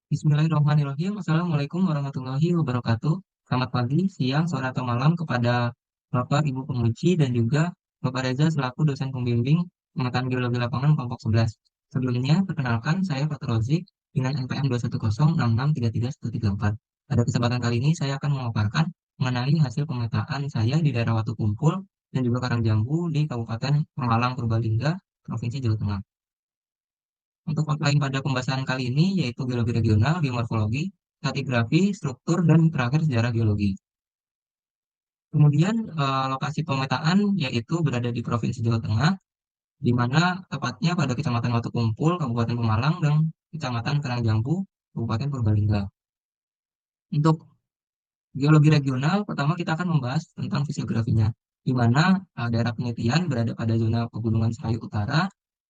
Bismillahirrahmanirrahim. Assalamualaikum warahmatullahi wabarakatuh. Selamat pagi, siang, sore, atau malam kepada Bapak, Ibu Penguji, dan juga Bapak Reza selaku dosen pembimbing pemetaan geologi lapangan kelompok 11. Sebelumnya, perkenalkan saya Fatur Rozik dengan NPM 210663314. Pada kesempatan kali ini, saya akan memaparkan mengenai hasil pemetaan saya di daerah Watu Kumpul dan juga Karangjambu di Kabupaten Pemalang, Purbalingga, Provinsi Jawa Tengah. Untuk outline pada pembahasan kali ini yaitu geologi regional, geomorfologi, stratigrafi, struktur, dan terakhir sejarah geologi. Kemudian lokasi pemetaan yaitu berada di Provinsi Jawa Tengah, di mana tepatnya pada Kecamatan Watu Kumpul, Kabupaten Pemalang, dan Kecamatan Karangjambu, Kabupaten Purbalingga. Untuk geologi regional, pertama kita akan membahas tentang fisiografinya, di mana daerah penelitian berada pada zona Pegunungan Serayu Utara,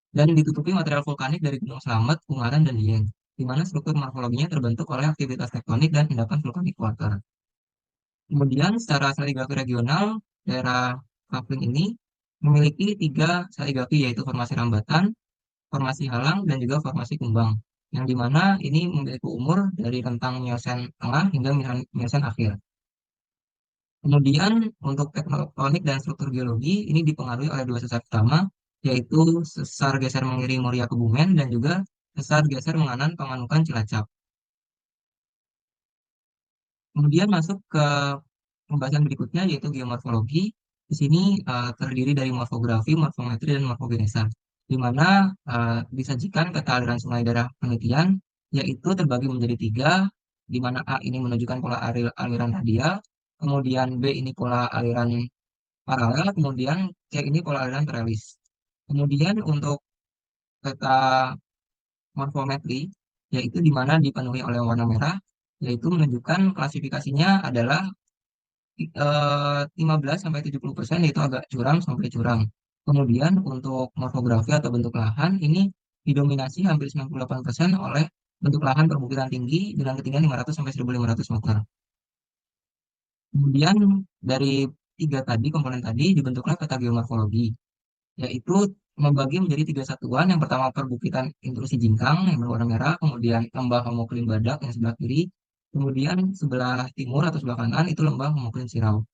dan ditutupi material vulkanik dari Gunung Slamet, Ungaran, dan Dieng, di mana struktur morfologinya terbentuk oleh aktivitas tektonik dan endapan vulkanik quarter. Kemudian secara stratigrafi regional, daerah Kafling ini memiliki tiga stratigrafi yaitu formasi rambatan, formasi halang, dan juga formasi kumbang, yang dimana ini memiliki umur dari rentang Miocene tengah hingga Miocene akhir. Kemudian untuk tektonik dan struktur geologi ini dipengaruhi oleh dua sesar utama, yaitu sesar geser mengiri Muria Kebumen dan juga sesar geser menganan Pamanukan Cilacap. Kemudian masuk ke pembahasan berikutnya yaitu geomorfologi. Di sini terdiri dari morfografi, morfometri, dan morfogenesa, di mana disajikan peta aliran sungai daerah penelitian, yaitu terbagi menjadi tiga, di mana A ini menunjukkan pola aliran radial, kemudian B ini pola aliran paralel, kemudian C ini pola aliran trellis. Kemudian untuk peta morfometri, yaitu di mana dipenuhi oleh warna merah, yaitu menunjukkan klasifikasinya adalah 15 sampai 70% yaitu agak curam sampai curam. Kemudian untuk morfografi atau bentuk lahan ini didominasi hampir 98% oleh bentuk lahan perbukitan tinggi dengan ketinggian 500 sampai 1.500 meter. Kemudian dari tiga tadi komponen tadi dibentuklah peta geomorfologi, yaitu membagi menjadi tiga satuan. Yang pertama perbukitan intrusi jingkang yang berwarna merah, kemudian lembah homoklin badak yang sebelah kiri, kemudian sebelah timur atau sebelah kanan itu lembah homoklin sirau.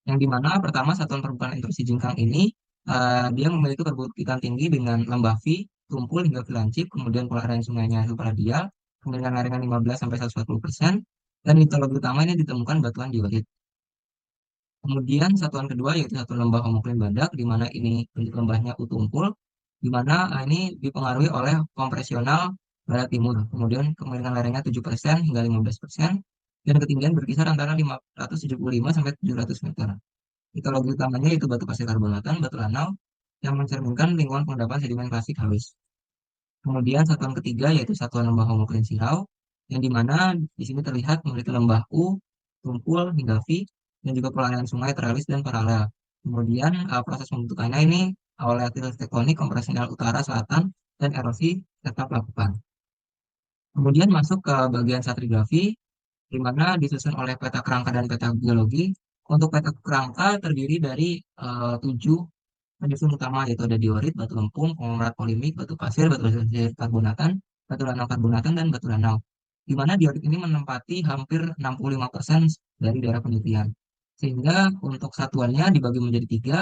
Yang dimana pertama satuan perbukitan intrusi jingkang ini dia memiliki perbukitan tinggi dengan lembah V, tumpul hingga V lancip, kemudian pelarian sungainya supradial, kemudian lereng 15 sampai 140%, dan litologi utama ini ditemukan batuan diorit. Kemudian satuan kedua yaitu satuan lembah homoklin badak, di mana ini bentuk lembahnya utumpul, di mana ini dipengaruhi oleh kompresional barat timur. Kemudian kemiringan lerengnya 7% hingga 15%, dan ketinggian berkisar antara 575 sampai 700 meter. Mitologi utamanya itu batu pasir karbonatan, batu lanau, yang mencerminkan lingkungan pengendapan sedimen klasik halus. Kemudian satuan ketiga yaitu satuan lembah homoklin sirau, yang dimana di sini terlihat memiliki lembah U, tumpul hingga V, dan juga pelarian sungai teralis dan paralel. Kemudian proses pembentukannya ini oleh aktivitas tektonik, kompresional utara, selatan, dan erosi tetap lakukan. Kemudian masuk ke bagian stratigrafi, di mana disusun oleh peta kerangka dan peta geologi. Untuk peta kerangka terdiri dari tujuh penyusun utama yaitu ada diorit, batu lempung, konglomerat polimik, batu pasir karbonatan, batu lanau karbonatan, dan batu lanau. Di mana diorit ini menempati hampir 65% dari daerah penelitian. Sehingga untuk satuannya dibagi menjadi tiga,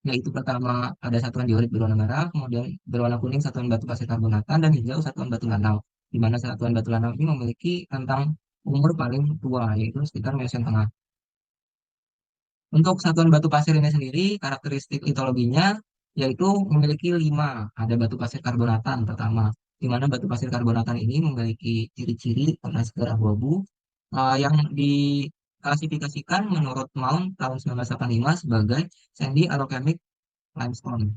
yaitu pertama ada satuan diorit berwarna merah, kemudian berwarna kuning satuan batu pasir karbonatan, dan hijau satuan batu lanau. Di mana satuan batu lanau ini memiliki rentang umur paling tua, yaitu sekitar Miocene tengah. Untuk satuan batu pasir ini sendiri, karakteristik litologinya yaitu memiliki lima. Ada batu pasir karbonatan pertama, di mana batu pasir karbonatan ini memiliki ciri-ciri warna segar abu-abu yang diklasifikasikan menurut Mount tahun 1985 sebagai sandy allogamic limestone.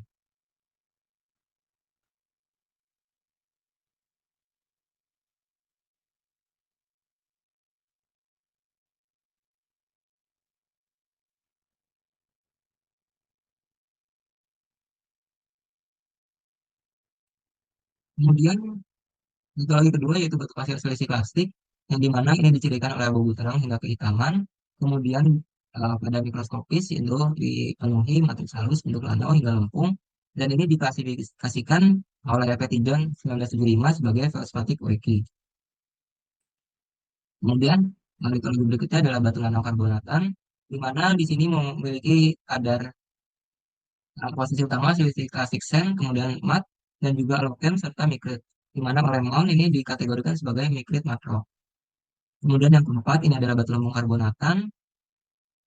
Kemudian litologi kedua yaitu batu pasir selisih klastik, yang dimana ini dicirikan oleh abu-abu terang hingga kehitaman. Kemudian pada mikroskopis itu dipenuhi matriks halus bentuk lanau hingga lempung, dan ini diklasifikasikan oleh Petijon 1975 sebagai feldspathic weki. Kemudian litologi berikutnya adalah batu lanau karbonatan, di mana di sini memiliki kadar posisi utama selisih klasik sen, kemudian mat, dan juga loken serta mikrit, di mana olemeon ini dikategorikan sebagai mikrit makro. Kemudian yang keempat ini adalah batu lempung karbonatan,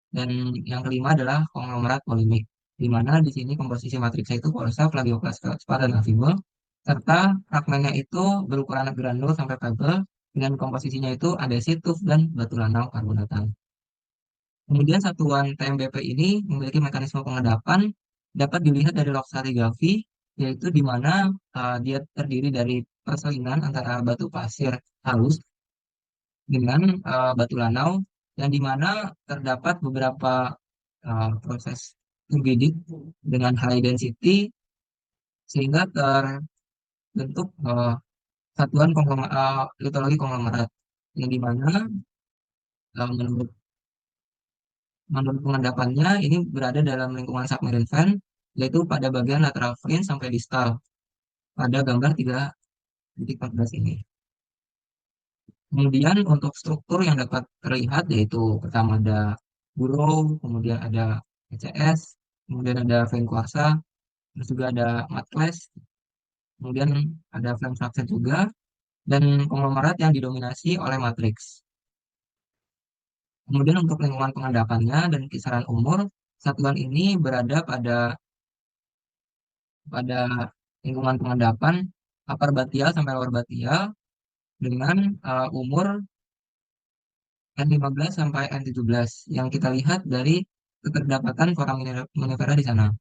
dan yang kelima adalah konglomerat polimik, di mana di sini komposisi matriksnya itu porosa, plagioklas, feldspar, dan afibel, serta fragmennya itu berukuran granul sampai pebble, dengan komposisinya itu andesit, tuf, dan batu lanau karbonatan. Kemudian satuan TMBP ini memiliki mekanisme pengedapan dapat dilihat dari log stratigraphy, yaitu di mana dia terdiri dari persalinan antara batu pasir halus dengan batu lanau, yang di mana terdapat beberapa proses turgidit dengan high density sehingga terbentuk satuan litologi konglomerat, yang di mana menurut pengendapannya ini berada dalam lingkungan submarine fan, yaitu pada bagian lateral fringe sampai distal pada gambar 3.14 ini. Kemudian untuk struktur yang dapat terlihat yaitu pertama ada burrow, kemudian ada ECS, kemudian ada vein quartza, terus juga ada mud clay, kemudian ada flame structure juga, dan konglomerat yang didominasi oleh matriks. Kemudian untuk lingkungan pengendapannya dan kisaran umur, satuan ini berada pada lingkungan pengendapan upper batial sampai lower batial dengan umur N15 sampai N17 yang kita lihat dari keterdapatan foraminifera di sana.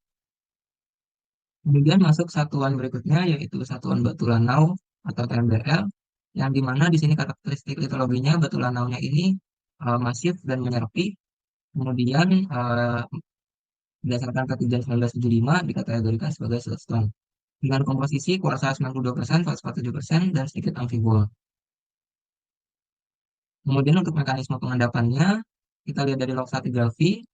Kemudian masuk satuan berikutnya yaitu satuan batu lanau atau TMBL, yang dimana di sini karakteristik litologinya batu lanaunya ini masif dan menyerpi. Kemudian berdasarkan ketiga 1975 dikategorikan sebagai siltstone dengan komposisi kuarsa 92%, feldspat 7%, dan sedikit amfibol. Kemudian untuk mekanisme pengendapannya, kita lihat dari log stratigraphy,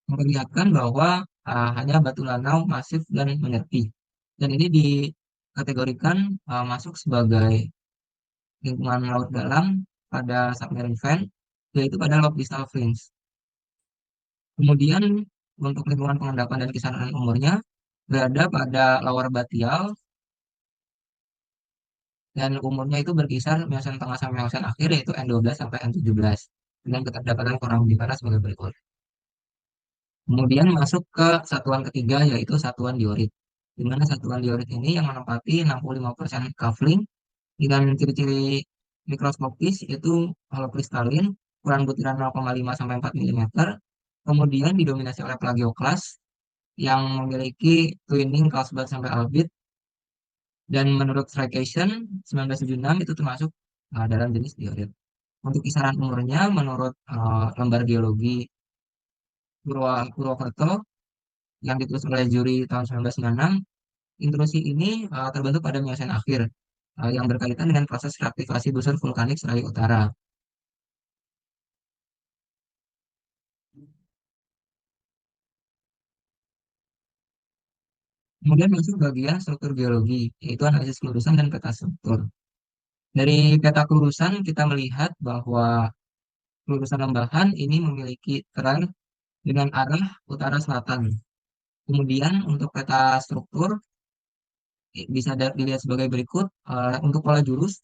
memperlihatkan bahwa hanya batu lanau masif dan menyerpi. Dan ini dikategorikan masuk sebagai lingkungan laut dalam pada submarine fan, yaitu pada log distal fringe. Kemudian untuk lingkungan pengendapan dan kisaran umurnya berada pada lower batial dan umurnya itu berkisar meosen tengah sampai meosen akhir yaitu N12 sampai N17 dengan keterdapatan foraminifera sebagai berikut. Kemudian masuk ke satuan ketiga yaitu satuan diorit. Di mana satuan diorit ini yang menempati 65% kafling dengan ciri-ciri mikroskopis yaitu holokristalin, ukuran butiran 0,5 sampai 4 mm, kemudian didominasi oleh plagioklas yang memiliki twinning Carlsbad sampai albit, dan menurut Citation 1976 itu termasuk dalam jenis diorit. Untuk kisaran umurnya menurut lembar geologi Purwokerto yang ditulis oleh juri tahun 1996, intrusi ini terbentuk pada Miocene akhir yang berkaitan dengan proses reaktivasi busur vulkanik Serai Utara. Kemudian masuk bagian struktur geologi, yaitu analisis kelurusan dan peta struktur. Dari peta kelurusan kita melihat bahwa kelurusan lembahan ini memiliki trend dengan arah utara-selatan. Kemudian untuk peta struktur bisa dilihat sebagai berikut. Untuk pola jurus,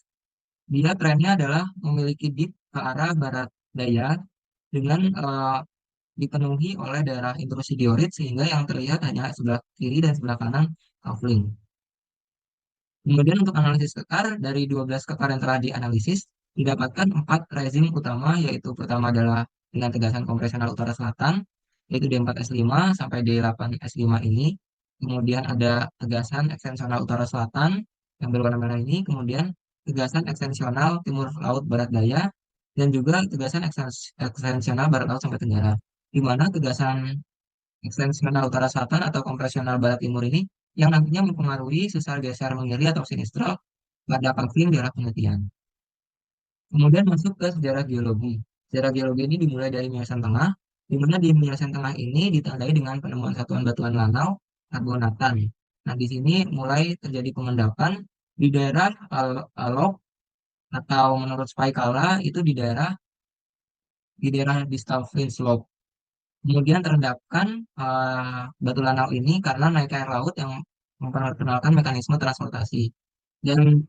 dia trennya adalah memiliki dip ke arah barat daya dengan dipenuhi oleh daerah intrusi diorit sehingga yang terlihat hanya sebelah kiri dan sebelah kanan kafling. Kemudian untuk analisis kekar, dari 12 kekar yang telah dianalisis, didapatkan 4 rezim utama, yaitu pertama adalah dengan tegasan kompresional utara selatan, yaitu D4S5 sampai D8S5 ini. Kemudian ada tegasan ekstensional utara selatan yang berwarna merah ini, kemudian tegasan ekstensional timur laut barat daya, dan juga tegasan ekstensional barat laut sampai tenggara. Di mana tegasan ekstensional utara selatan atau kompresional barat timur ini yang nantinya mempengaruhi sesar geser mengiri atau sinistral pada kafling daerah penelitian. Kemudian masuk ke sejarah geologi. Sejarah geologi ini dimulai dari Miocene Tengah, di mana di Miocene Tengah ini ditandai dengan penemuan satuan batuan lanau karbonatan. Nah, di sini mulai terjadi pengendapan di daerah Alok atau menurut Spikala itu di daerah distal plain slope. Kemudian terendapkan batu lanau ini karena naik air laut yang memperkenalkan mekanisme transportasi dan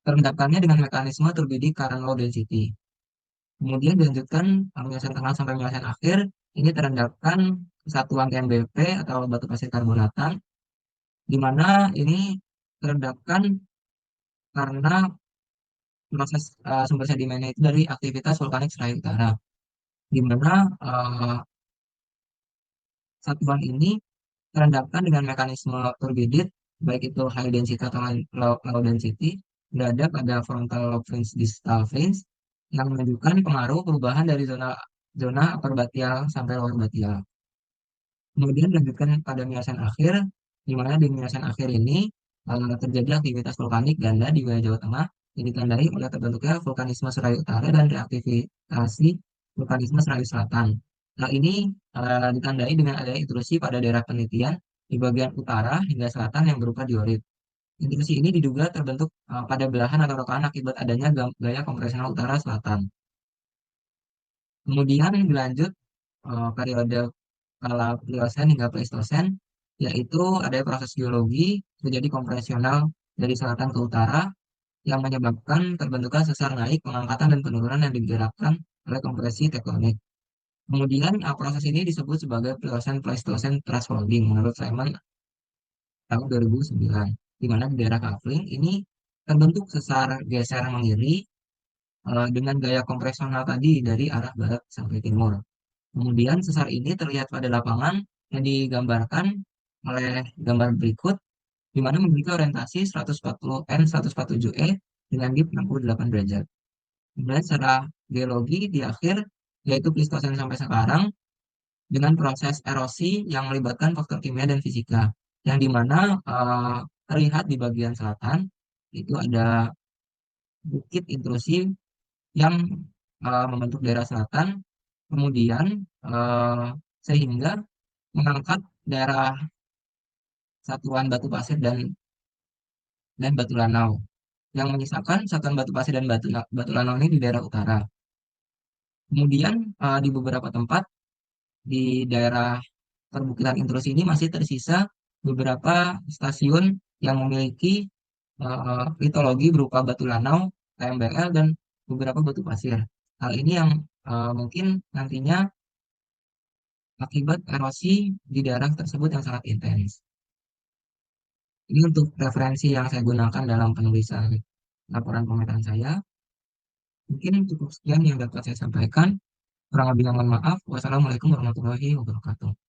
terendapkannya dengan mekanisme terbidik current low density. Kemudian dilanjutkan pemilihan tengah sampai pemilihan akhir ini terendapkan satuan TNBP atau batu pasir karbonatan di mana ini terendapkan karena proses sumber sedimennya itu dari aktivitas vulkanik Serai Utara, di mana satuan ini terendapkan dengan mekanisme turbidit, baik itu high density atau low density, berada pada frontal lobe fringe distal fringe yang menunjukkan pengaruh perubahan dari zona zona upper batial sampai lower batial. Kemudian dilanjutkan pada miasan akhir, di mana di miasan akhir ini terjadi aktivitas vulkanik ganda di wilayah Jawa Tengah yang ditandai oleh terbentuknya vulkanisme Serai Utara dan reaktivasi vulkanisme Serai Selatan. Hal ini ditandai dengan adanya intrusi pada daerah penelitian di bagian utara hingga selatan yang berupa diorit. Intrusi ini diduga terbentuk pada belahan atau rokaan akibat adanya gaya kompresional utara-selatan. Kemudian dilanjut periode kala Pliocene hingga Pleistosen, yaitu ada proses geologi terjadi kompresional dari selatan ke utara yang menyebabkan terbentuknya sesar naik, pengangkatan, dan penurunan yang digerakkan oleh kompresi tektonik. Kemudian proses ini disebut sebagai Pliocene Pleistocene Thresholding menurut Simon tahun 2009, di mana di daerah Kafling ini terbentuk sesar geser mengiri dengan gaya kompresional tadi dari arah barat sampai timur. Kemudian sesar ini terlihat pada lapangan yang digambarkan oleh gambar berikut, di mana memiliki orientasi 140 N 147E dengan dip 68 derajat. Kemudian secara geologi di akhir, yaitu Pleistocene sampai sekarang, dengan proses erosi yang melibatkan faktor kimia dan fisika, yang dimana terlihat di bagian selatan, itu ada bukit intrusi yang membentuk daerah selatan, kemudian eh, sehingga mengangkat daerah satuan batu pasir dan batu lanau yang menyisakan satuan batu pasir dan batu lanau ini di daerah utara. Kemudian di beberapa tempat di daerah perbukitan intrusi ini masih tersisa beberapa stasiun yang memiliki litologi berupa batu lanau, KMBL, dan beberapa batu pasir. Hal ini yang mungkin nantinya akibat erosi di daerah tersebut yang sangat intens. Ini untuk referensi yang saya gunakan dalam penulisan laporan pemetaan saya. Mungkin cukup sekian yang dapat saya sampaikan. Kurang lebihnya mohon maaf. Wassalamualaikum warahmatullahi wabarakatuh.